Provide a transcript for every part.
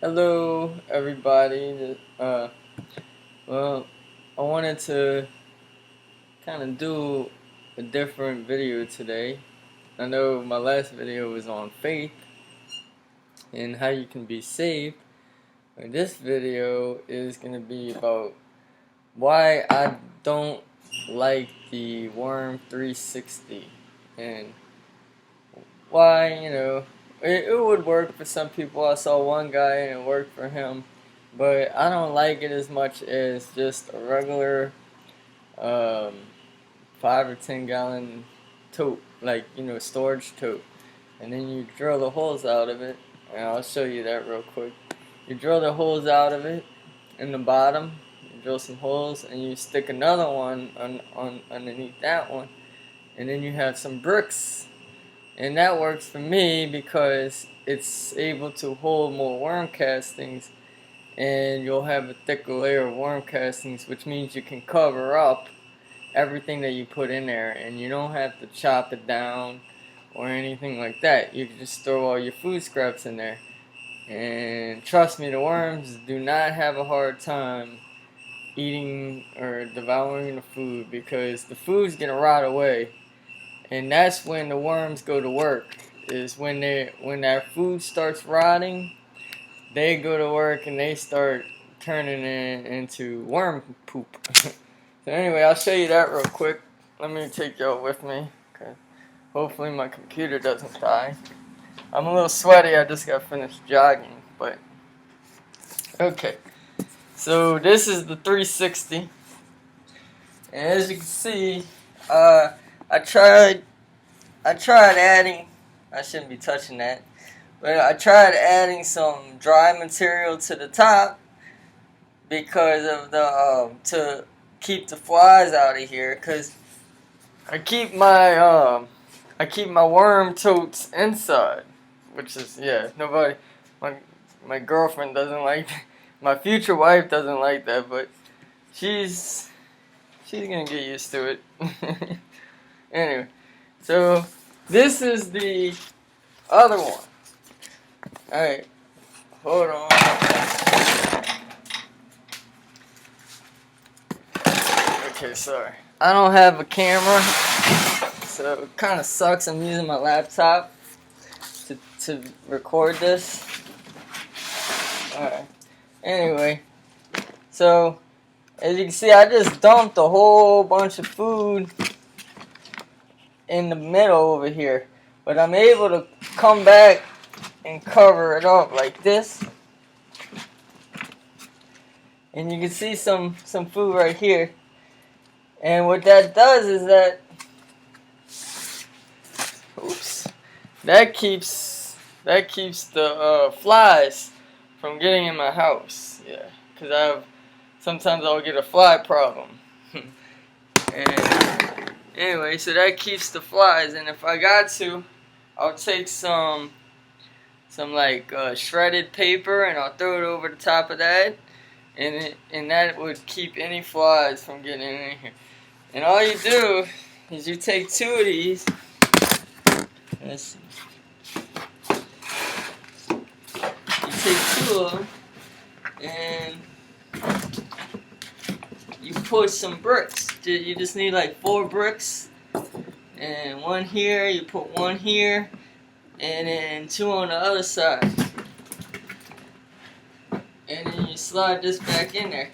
Hello, everybody. Well, I wanted to kind of do a different video today. I know my last video was on faith and how you can be saved. And this video is going to be about why I don't like the Worm 360 and why, it would work for some people. I saw one guy and it worked for him, but I don't like it as much as just a regular um, 5 or 10 gallon tote, like storage tote, and then you drill the holes out of it. And I'll show you that real quick. You drill the holes out of it in the bottom. You drill some holes, and you stick another one on underneath that one, and then you have some bricks. And that works for me because it's able to hold more worm castings, and you'll have a thicker layer of worm castings, which means you can cover up everything that you put in there, and you don't have to chop it down or anything like that. You can just throw all your food scraps in there, and trust me, the worms do not have a hard time eating or devouring the food, because the food's gonna rot away, and that's when the worms go to work. Is when that food starts rotting, they go to work and they start turning it into worm poop. So anyway, I'll show you that real quick. Let me take y'all with me. Okay. Hopefully my computer doesn't die. I'm a little sweaty. I just got finished jogging, but okay. So this is the 360, and as you can see, I tried adding. I shouldn't be touching that, but I tried adding some dry material to the top because of the to keep the flies out of here. Cause I keep my worm totes inside, which is nobody. My girlfriend doesn't like that. My future wife doesn't like that, but she's gonna get used to it. Anyway, so this is the other one. All right, hold on. Okay, sorry. I don't have a camera, so it kind of sucks. I'm using my laptop to record this. Alright. Anyway, so as you can see, I just dumped a whole bunch of food in the middle over here, but I'm able to come back and cover it up like this, and you can see some food right here. And what that does is that keeps the flies from getting in my house. Yeah, because sometimes I'll get a fly problem. And anyway, so that keeps the flies. And if I got to, I'll take some like shredded paper, and I'll throw it over the top of that, and that would keep any flies from getting in here. And all you do is you take two of these. Let's see. You take two of them, and you put some bricks. You just need like 4 bricks, and one here. You put one here, and then 2 on the other side, and then you slide this back in there.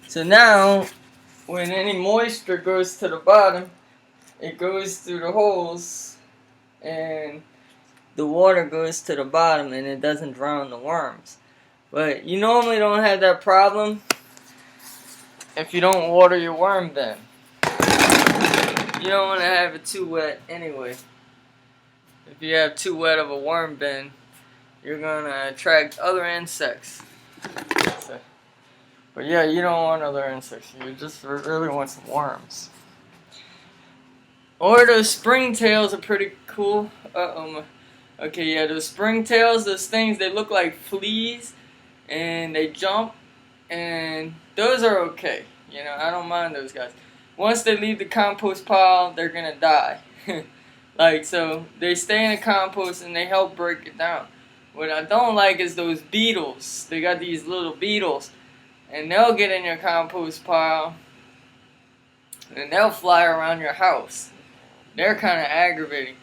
So now, when any moisture goes to the bottom, it goes through the holes, and the water goes to the bottom, and it doesn't drown the worms. But you normally don't have that problem if you don't water your worm bin. You don't want to have it too wet anyway. If you have too wet of a worm bin, you're going to attract other insects. But yeah, you don't want other insects. You just really want some worms. Or those springtails are pretty cool. Okay, yeah, those springtails, those things, they look like fleas, and they jump, and those are okay. I don't mind those guys. Once they leave the compost pile, they're gonna die. Like, so they stay in the compost and they help break it down. What I don't like is those beetles. They got these little beetles, and they'll get in your compost pile, and they'll fly around your house. They're kind of aggravating.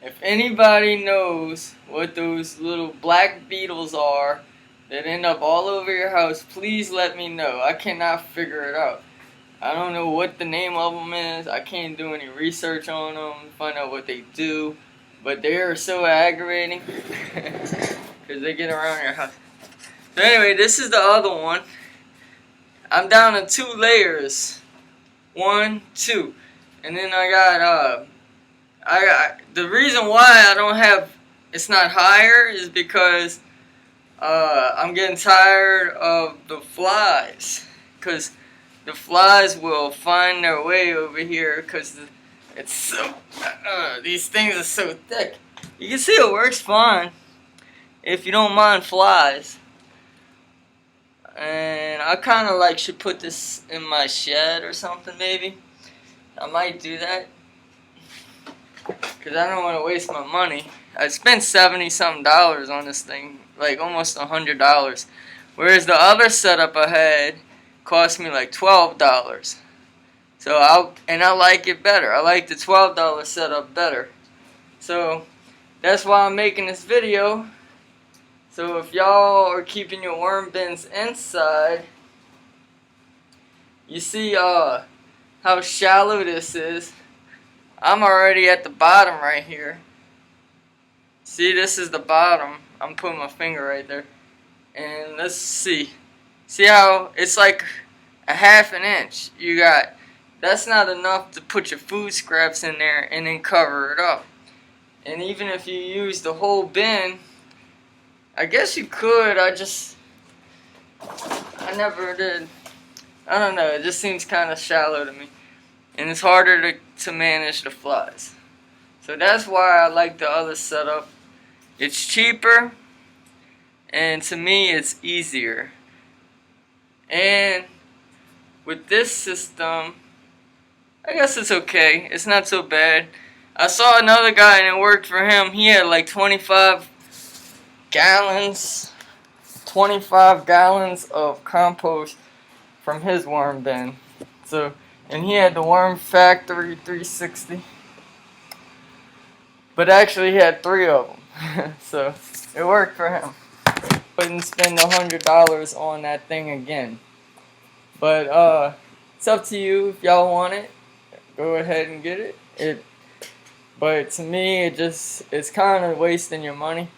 If anybody knows what those little black beetles are that end up all over your house, please let me know. I cannot figure it out. I don't know what the name of them is. I can't do any research on them, find out what they do. But they are so aggravating because they get around your house. So anyway, this is the other one. I'm down to 2 layers. 1, 2. And then I got, the reason why I don't have, it's not higher is because I'm getting tired of the flies. Because the flies will find their way over here because it's so, these things are so thick. You can see it works fine if you don't mind flies. And I kind of like should put this in my shed or something maybe. I might do that. Because I don't want to waste my money. I spent $70-something on this thing. Like almost $100. Whereas the other setup I had cost me like $12. So I like it better. I like the $12 setup better. So that's why I'm making this video. So if y'all are keeping your worm bins inside, you see how shallow this is. I'm already at the bottom right here. See, this is the bottom. I'm putting my finger right there. And let's see. See how it's like a ½ inch. You got, that's not enough to put your food scraps in there and then cover it up. And even if you use the whole bin, I guess you could. I never did. I don't know. It just seems kind of shallow to me. And it's harder to manage the flies. So that's why I like the other setup. It's cheaper. And to me, it's easier. And with this system, I guess it's okay. It's not so bad. I saw another guy and it worked for him. He had like 25 gallons of compost from his worm bin. So, and he had the Worm Factory 360. But actually he had 3 of them. So, it worked for him. Wouldn't spend $100 on that thing again. But it's up to you if y'all want it. Go ahead and get it. But to me, it's kind of wasting your money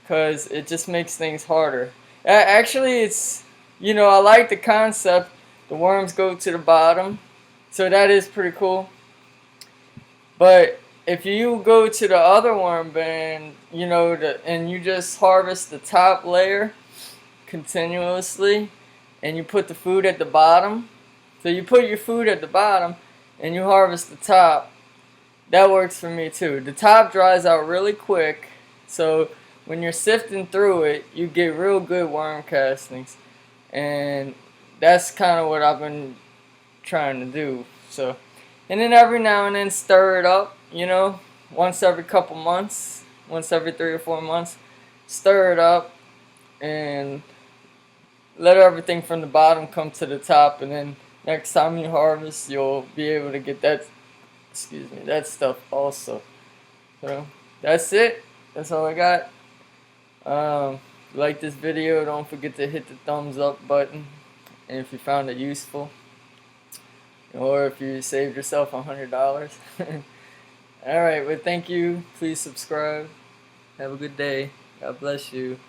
because it just makes things harder. Actually, it's, you know, I like the concept. The worms go to the bottom, so that is pretty cool. But if you go to the other worm bin, you know, and you just harvest the top layer continuously, and you put the food at the bottom. So you put your food at the bottom, and you harvest the top. That works for me too. The top dries out really quick, so when you're sifting through it, you get real good worm castings. And that's kind of what I've been trying to do. So, and then every now and then stir it up, you know, once every couple months, once every 3 or 4 months, stir it up and let everything from the bottom come to the top, and then next time you harvest, you'll be able to get that, that stuff also. So that's it. That's all I got. If you like this video, don't forget to hit the thumbs up button. And if you found it useful, or if you saved yourself $100. Alright, well, thank you. Please subscribe. Have a good day. God bless you.